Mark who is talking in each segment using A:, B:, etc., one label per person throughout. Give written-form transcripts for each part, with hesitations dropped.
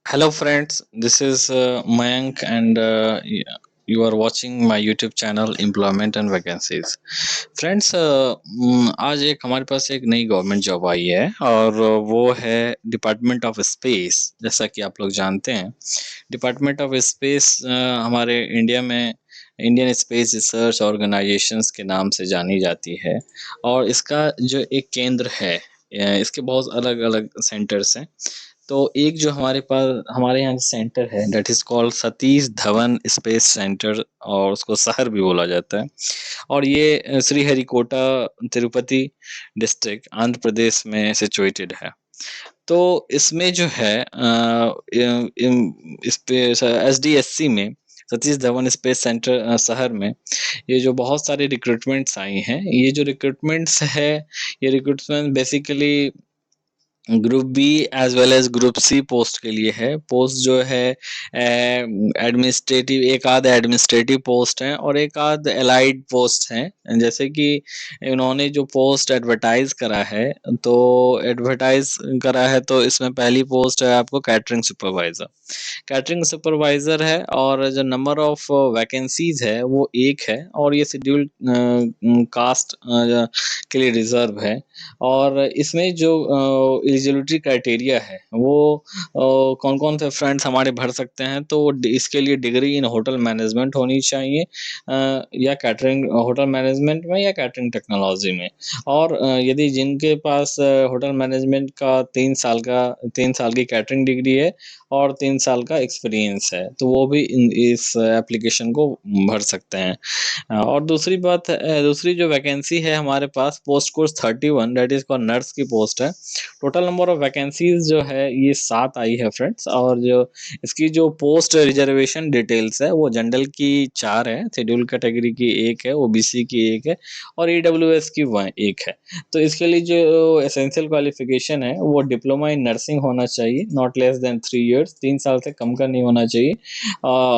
A: Hello, friends. This is Mayank, and you are watching my YouTube channel Employment and Vacancies. Friends, आज एक हमारे पास एक नई government job आई है और वो है डिपार्टमेंट ऑफ स्पेस। जैसा कि आप लोग जानते हैं, डिपार्टमेंट ऑफ स्पेस हमारे इंडिया में इंडियन स्पेस रिसर्च ऑर्गेनाइजेशंस के नाम से जानी जाती है। और इसका जो एक केंद्र है, इसके बहुत अलग अलग सेंटर्स हैं। तो एक जो हमारे यहाँ सेंटर है, that is called Satish Dhawan space centre, और उसको शहर भी बोला जाता है। और ये श्रीहरिकोटा, तिरुपति डिस्ट्रिक्ट, आंध्र प्रदेश में सिचुएटेड है। तो इसमें जो है इस पे SDSC में, सतीश धवन स्पेस सेंटर शहर में, ये जो बहुत सारे रिक्रूटमेंट्स आई हैं, ये जो रिक्रूटमेंट्स है, ये recruitment basically group B as well as group C post के लिए है। पोस्ट जो है एडमिनिस्ट्रेटिव, एक आध एडमिनिस्ट्रेटिव पोस्ट हैं और एक आध एलाइड पोस्ट हैं। जैसे कि इन्होंने जो पोस्ट एडवर्टाइज करा है, तो इसमें पहली पोस्ट है आपको कैटरिंग सुपरवाइजर। कैटरिंग सुपरवाइजर है, और जो नंबर ऑफ वैकेंसीज है वो एक है, और ये शेड्यूल्ड कास्ट के लिए रिजर्व है। और इसमें जो एलिजिबिलिटी क्राइटेरिया है वो कौन कौन से फ्रेंड्स हमारे भर सकते हैं, तो इसके लिए डिग्री इन होटल मैनेजमेंट होनी चाहिए, या कैटरिंग होटल मैनेजमेंट में या कैटरिंग टेक्नोलॉजी में। और यदि जिनके पास होटल मैनेजमेंट का 3 साल की कैटरिंग डिग्री है और 3 साल का एक्सपीरियंस है, तो वो भी इस एप्लीकेशन को भर सकते हैं। और दूसरी जो वैकेंसी है हमारे पास, post course 31, that is called nurse की पोस्ट है। टोटल नंबर ऑफ वैकेंसीज जो है ये 7 आई है फ्रेंड्स। और जो इसकी जो पोस्ट रिजर्वेशन डिटेल्स है, वो जनरल की 4 है, शेड्यूल कैटेगरी की 1 है, OBC की 1 है, और EWS की 1 है। तो इसके लिए जो एसेंशियल क्वालिफिकेशन है वो डिप्लोमा इन नर्सिंग होना चाहिए, नॉट लेस देन 3 ईयर्स, 3 साल से कम का नहीं होना चाहिए,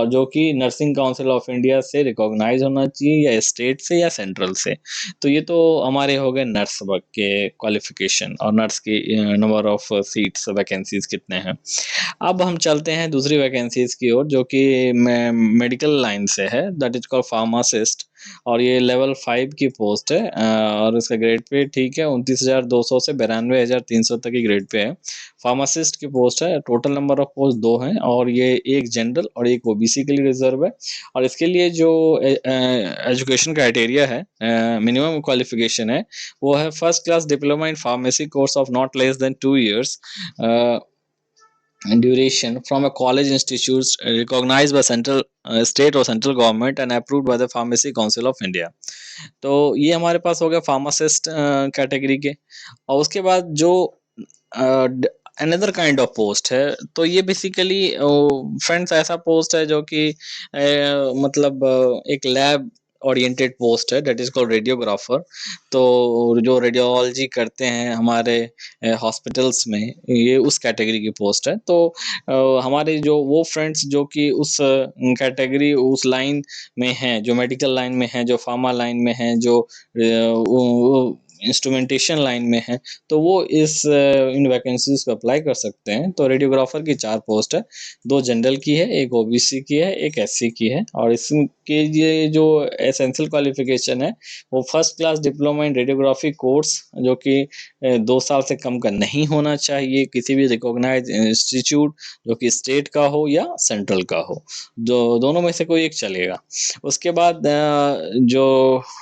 A: जो कि नर्सिंग काउंसिल ऑफ इंडिया से रिकॉग्नाइज होना चाहिए, या स्टेट से या सेंट्रल से। तो ये तो हमारे हो गए नर्स वर्ग के क्वालिफिकेशन और नर्स की नंबर ऑफ सीट्स, वैकेंसीज कितने हैं। अब हम चलते हैं दूसरी वैकेंसीज की ओर, जो कि मेडिकल लाइन से है, दैट इज कॉल्ड फार्मासिस्ट। और ये लेवल 5 की पोस्ट है, और इसका ग्रेड पे ठीक है 29,200 से 92,300 तक की ग्रेड पे है। फार्मासिस्ट की पोस्ट है। टोटल नंबर ऑफ पोस्ट 2 हैं, और ये एक जनरल और एक OBC के लिए रिजर्व है। और इसके लिए जो एजुकेशन क्राइटेरिया है, मिनिमम क्वालिफिकेशन है, वो है first class diploma in pharmacy course of not less than 2 years duration from a college institute recognized by central state or central government and approved by the Pharmacy Council of India। तो ये हमारे पास हो गया pharmacist category के। और उसके बाद जो अनदर काइंड ऑफ पोस्ट है, तो ये बेसिकली फ्रेंड्स ऐसा पोस्ट है जो कि मतलब एक लैब ओरिएंटेड पोस्ट है, दैट इज कॉल्ड रेडियोग्राफर। तो जो रेडियोलॉजी करते हैं हमारे हॉस्पिटल्स में, ये उस कैटेगरी की पोस्ट है। तो हमारे जो वो फ्रेंड्स जो कि उस कैटेगरी, उस लाइन में हैं, जो मेडिकल लाइन में हैं, जो फार्मा लाइन में हैं, जो इंस्ट्रूमेंटेशन लाइन में है, तो वो इन वैकेंसीज को अप्लाई कर सकते हैं। तो रेडियोग्राफर की 4 पोस्ट है, 2 जनरल की है, एक OBC की है, एक SC की है। और इसके लिए जो एसेंशियल क्वालिफिकेशन है, वो first class diploma in radiography course, जो कि 2 साल से कम का नहीं होना चाहिए, किसी भी रिकॉग्नाइज इंस्टीट्यूट, जो कि स्टेट का हो या सेंट्रल का हो, जो दोनों में से कोई एक चलेगा। उसके बाद जो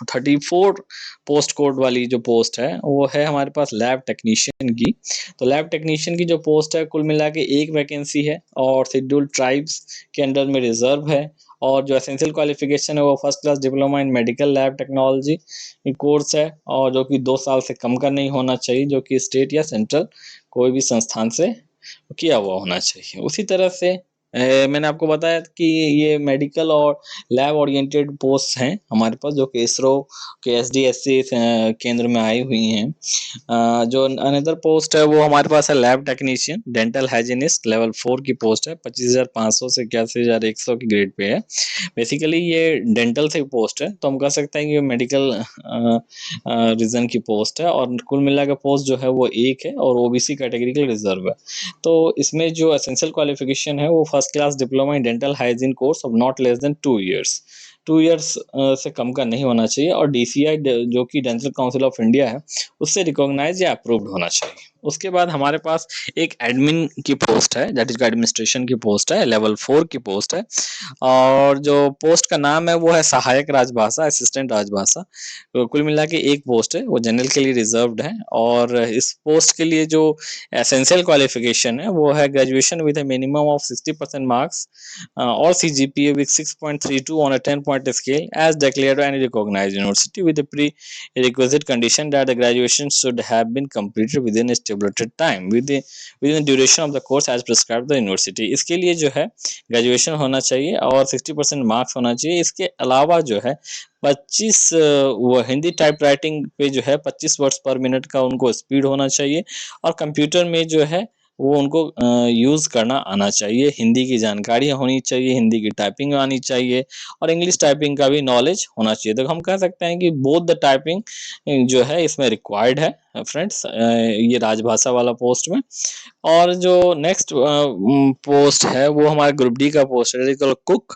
A: 34 पोस्ट कोड वाली जो पोस्ट है, वो है हमारे पास लैब टेक्नीशियन की। तो लैब टेक्नीशियन की जो पोस्ट है, कुल मिला के 1 वैकेंसी है, और शेड्यूल्ड ट्राइब्स के अंडर में रिजर्व है। और जो एसेंशियल क्वालिफिकेशन है, वो first class diploma in medical lab technology course है, और जो कि 2 साल से कम का नहीं होना चाहिए, जो कि स्टेट या सेंट्रल कोई भी संस्थान से किया हुआ होना चाहिए। उसी तरह से मैंने आपको बताया कि ये मेडिकल और लैब ओरिएंटेड पोस्ट हैं हमारे पास, जो कि इसरो के एसडीएससी केंद्र में आई हुई हैं। जो अनदर पोस्ट है वो हमारे पास है lab technician dental hygienist, level 4 की पोस्ट है, 25,500 से 81,100 की ग्रेड पे है। बेसिकली ये डेंटल से पोस्ट है, तो हम कह सकते हैं कि ये मेडिकल रीजन की पोस्ट है, और कुल मिला के पोस्ट जो है वो एक है और ओबीसी कैटेगरी के रिजर्व है। तो इसमें जो एसेंशियल क्वालिफिकेशन है वो first class diploma in dental hygiene course of not less than 2 years, 2 years से कम का नहीं होना चाहिए, और डीसीआई जो कि डेंटल काउंसिल ऑफ इंडिया है उससे रिकॉग्नाइज या अप्रूव्ड होना चाहिए। उसके बाद हमारे पास एक एडमिन की पोस्ट है, दैट इज एडमिनिस्ट्रेशन की पोस्ट है, लेवल 4 की पोस्ट है, और जो पोस्ट का नाम है वो है सहायक राजभाषा, असिस्टेंट राजभाषा। तो कुल मिला के एक पोस्ट है, वो जनरल के लिए रिजर्व्ड है, और इस पोस्ट के लिए जो एसेंशियल क्वालिफिकेशन है वो है graduation with A minimum of 60% marks और CGPA with 6.32 on a 10-point scale as declared by any recognized university with a prerequisite condition that the graduation should have been completed within a stipulated time within the duration of the course as prescribed by the university। इसके लिए जो है graduation होना चाहिए और 60% marks होना चाहिए। इसके अलावा जो है 25 वो हिंदी टाइप राइटिंग पे जो है 25 वर्ड्स पर मिनट का उनको स्पीड होना चाहिए, और कंप्यूटर में जो है वो उनको यूज़ करना आना चाहिए, हिंदी की जानकारी होनी चाहिए, हिंदी की टाइपिंग आनी चाहिए, और इंग्लिश टाइपिंग का भी नॉलेज होना चाहिए। तो हम कह सकते हैं कि बोथ द टाइपिंग जो है इसमें रिक्वायर्ड है फ्रेंड्स, ये राजभाषा वाला पोस्ट में। और जो नेक्स्ट पोस्ट है वो हमारा ग्रुप डी का पोस्ट है, कुक।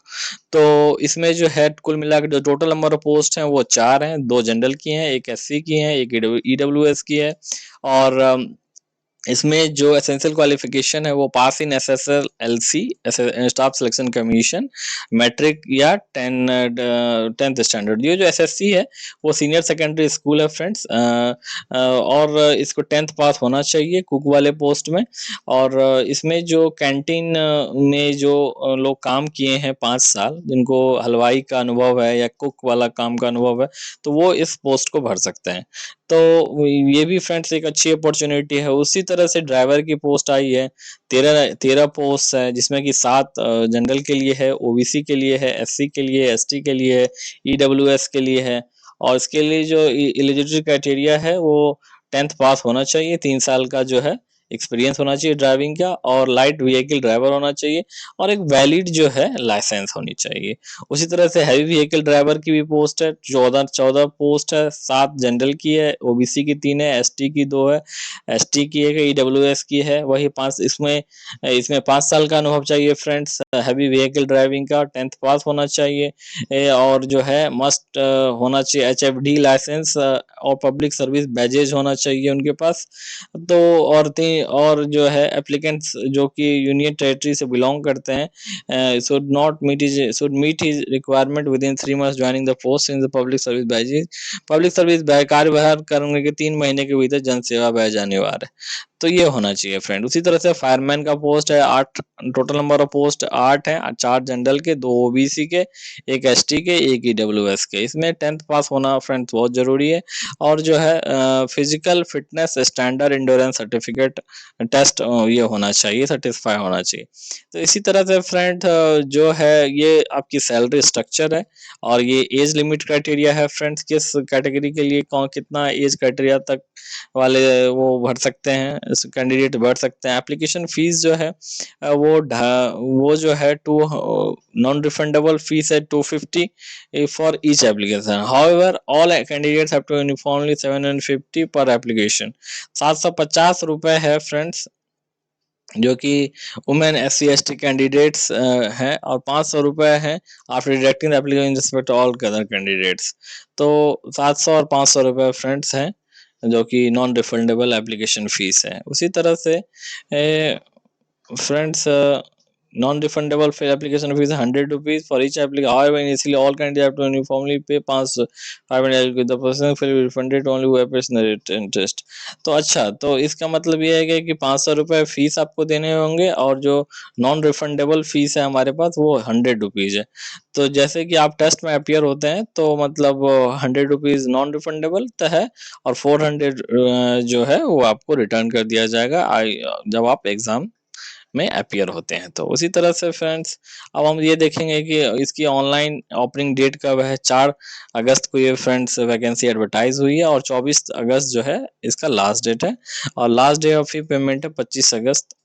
A: तो इसमें जो है कुल मिलाकर जो टोटल नंबर ऑफ पोस्ट हैं वो 4 हैं, 2 जनरल की हैं, एक एससी की हैं, एक ईडब्ल्यूएस की है, और इसमें जो एसेंशियल क्वालिफिकेशन है वो pass in SSL LC staff selection commission, matric या 10th स्टैंडर्ड। ये जो एसएससी है वो सीनियर सेकेंडरी स्कूल है फ्रेंड्स, और इसको 10th पास होना चाहिए कुक वाले पोस्ट में। और इसमें जो कैंटीन में जो लोग काम किए हैं 5 साल, जिनको हलवाई का अनुभव है या कुक वाला काम का अनुभव है, तो वो इस पोस्ट को भर सकते हैं। तो ये भी फ्रेंड्स एक अच्छी अपॉर्चुनिटी है। उसी तरह से ड्राइवर की पोस्ट आई है, 13 पोस्ट है, जिसमें कि 7 जनरल के लिए है, ओबीसी के लिए है, एससी के लिए, एसटी के लिए है, ईडब्ल्यूएस के लिए है। और इसके लिए जो एलिजिबिलिटी क्राइटेरिया है वो 10th पास होना चाहिए, 3 साल का जो है एक्सपीरियंस होना चाहिए ड्राइविंग का, और लाइट व्हीकल ड्राइवर होना चाहिए, और एक वैलिड जो है लाइसेंस होनी चाहिए। उसी तरह से हैवी व्हीकल ड्राइवर की भी पोस्ट है, 14 पोस्ट है, 7 जनरल की है, ओबीसी की 3 है, एसटी की 2 है, एसटी की 1 है, ईडब्ल्यूएस की है, वही 5। इसमें 5 साल का अनुभव चाहिए फ्रेंड्स, हैवी व्हीकल ड्राइविंग का 10th पास होना चाहिए, और जो है मस्ट होना चाहिए एचएफडी लाइसेंस, और पब्लिक सर्विस बैजेज होना चाहिए उनके पास। तो और जो है एप्लीकेंट्स जो कि यूनियन टेरिटरी से बिलोंग करते हैं should meet his requirement within 3 months joining the post in the public service badges. Public service कार्यभार करने के 3 महीने के भीतर जन सेवा बैज अनिवार्य है। तो ये होना चाहिए फ्रेंड। उसी तरह से फायरमैन का पोस्ट है 8, टोटल नंबर ऑफ पोस्ट 8 है, 4 जनरल के, 2 ओबीसी के, 1 एसटी के, 1 ईडब्ल्यूएस के। इसमें 10th पास होना फ्रेंड्स बहुत जरूरी है, और जो है physical fitness standard endurance certificate test ये होना चाहिए, सेटिस्फाई होना चाहिए। तो इसी तरह से फ्रेंड जो है ये आपकी सैलरी स्ट्रक्चर है, और ये एज लिमिट क्राइटेरिया है फ्रेंड्स, किस कैटेगरी के लिए कौन कितना एज क्राइटेरिया तक वाले वो भर सकते हैं, कैंडिडेट भर सकते हैं। एप्लीकेशन फीस जो है वो जो है टू नॉन रिफंडेबल फीस है 250 for each application. However all candidates have to uniformly 750 पर एप्लीकेशन। 750 रुपए है फ्रेंड्स, जो कि वुमेन SC ST कैंडिडेट्स हैं, और 500 रुपए हैं after deducting application respect all other candidates. तो 700 और 500 रुपए फ्रेंड्स हैं, जो कि नॉन रिफंडेबल एप्लीकेशन फीस है। उसी तरह से friends non-refundable for application fees 100 rupees for each application. However, initially all candidates have to uniformly pay 500 500 the person will be refunded only who appears in the written test। तो अच्छा, तो इसका मतलब ये है कि 500 रुपये फीस आपको देने होंगे, और जो नॉन रिफंडेबल फीस है हमारे पास वो 100 रुपीज़ है। तो जैसे कि आप टेस्ट में अपियर होते हैं तो मतलब 100 रुपीज़ नॉन रिफंडेबल है, और 400 जो है वो आपको रिटर्न कर दिया जाएगा जब आप एग्ज़ाम में अपीयर होते हैं। तो उसी तरह से फ्रेंड्स अब हम ये देखेंगे कि इसकी ऑनलाइन ओपनिंग डेट कब है। 4 अगस्त को ये फ्रेंड्स वैकेंसी एडवर्टाइज हुई है और 24 अगस्त जो है इसका लास्ट डेट है और लास्ट डे ऑफ पेमेंट है 25 अगस्त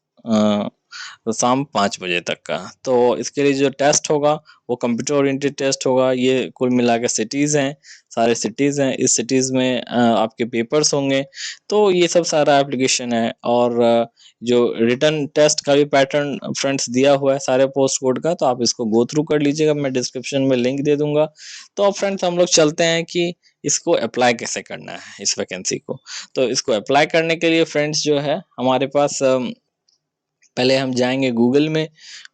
A: तो शाम 5 बजे तक का। तो इसके लिए जो टेस्ट होगा वो कंप्यूटर ओरिएंटेड टेस्ट होगा। ये कुल मिला के सिटीज़ हैं, सारे सिटीज़ हैं। इस सिटीज़ में आपके पेपर्स होंगे। तो ये सब सारा एप्लीकेशन है और जो रिटन टेस्ट का भी पैटर्न फ्रेंड्स दिया हुआ है सारे पोस्ट कोड का, तो आप इसको गो थ्रू कर लीजिएगा। मैं डिस्क्रिप्शन में लिंक दे दूंगा। तो अब फ्रेंड्स हम लोग चलते हैं कि इसको अप्लाई कैसे करना है इस वैकेंसी को। तो इसको अप्लाई करने के लिए फ्रेंड्स जो है हमारे पास पहले हम जाएंगे गूगल में।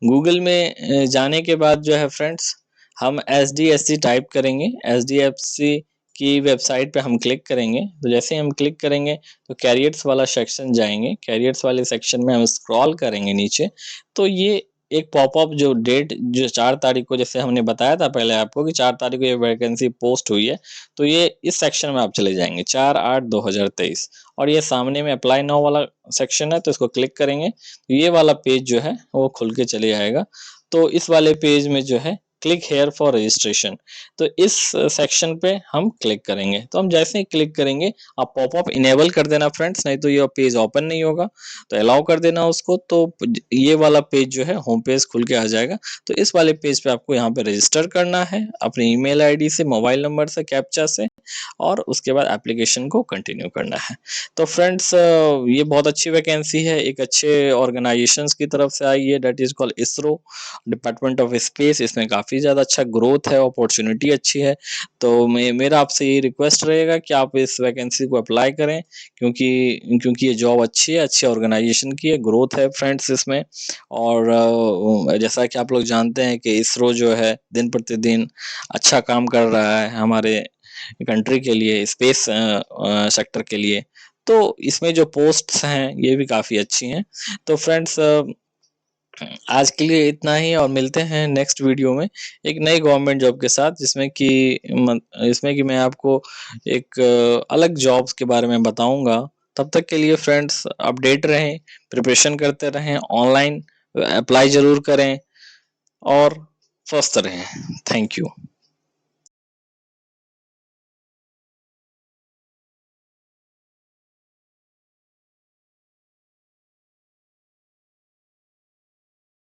A: गूगल में जाने के बाद जो है फ्रेंड्स हम SDSC टाइप करेंगे। SDFC की वेबसाइट पे हम क्लिक करेंगे। तो जैसे ही हम क्लिक करेंगे तो कैरियर्स वाला सेक्शन जाएंगे। कैरियर्स वाले सेक्शन में हम स्क्रॉल करेंगे नीचे, तो ये एक पॉपअप जो डेट जो 4 तारीख को, जैसे हमने बताया था पहले आपको कि 4 तारीख को ये वैकेंसी पोस्ट हुई है, तो ये इस सेक्शन में आप चले जाएंगे 4/8/2023 और ये सामने में अप्लाई नाउ वाला सेक्शन है, तो इसको क्लिक करेंगे तो ये वाला पेज जो है वो खुल के चले जाएगा। तो इस वाले पेज में जो है क्लिक हेयर फॉर रजिस्ट्रेशन, तो इस सेक्शन पे हम क्लिक करेंगे। तो हम जैसे ही क्लिक करेंगे आप पॉपअप इनेबल कर देना फ्रेंड्स, नहीं तो ये पेज ओपन नहीं होगा। तो अलाउ कर देना उसको, तो ये वाला पेज जो है होम पेज खुल के आ जाएगा। तो इस वाले पेज पे आपको यहाँ पे रजिस्टर करना है अपनी ईमेल आईडी से, मोबाइल नंबर से, कैप्चा से, और उसके बाद एप्लीकेशन को कंटिन्यू करना है। तो फ्रेंड्स ये बहुत अच्छी वैकेंसी है, एक अच्छे ऑर्गेनाइजेशंस की तरफ से आई है, that is called ISRO, department of space. इसमें काफ़ी ज़्यादा अच्छा ग्रोथ है, अपॉर्चुनिटी अच्छी है। तो मेरा आपसे ये रिक्वेस्ट रहेगा कि आप इस वैकेंसी को अप्लाई करें, क्योंकि ये जॉब अच्छी है, अच्छी ऑर्गेनाइजेशन की है, ग्रोथ है फ्रेंड्स इसमें। और जैसा कि आप लोग जानते हैं कि इसरो जो है दिन प्रतिदिन अच्छा काम कर रहा है हमारे कंट्री के लिए, स्पेस सेक्टर के लिए। तो इसमें जो पोस्ट्स हैं ये भी काफ़ी अच्छी हैं। तो फ्रेंड्स आज के लिए इतना ही और मिलते हैं नेक्स्ट वीडियो में एक नई गवर्नमेंट जॉब के साथ, इसमें कि मैं आपको एक अलग जॉब्स के बारे में बताऊंगा। तब तक के लिए फ्रेंड्स अपडेट रहें, प्रिपरेशन करते रहें, ऑनलाइन अप्लाई ज़रूर करें और स्वस्थ रहें। Thank you.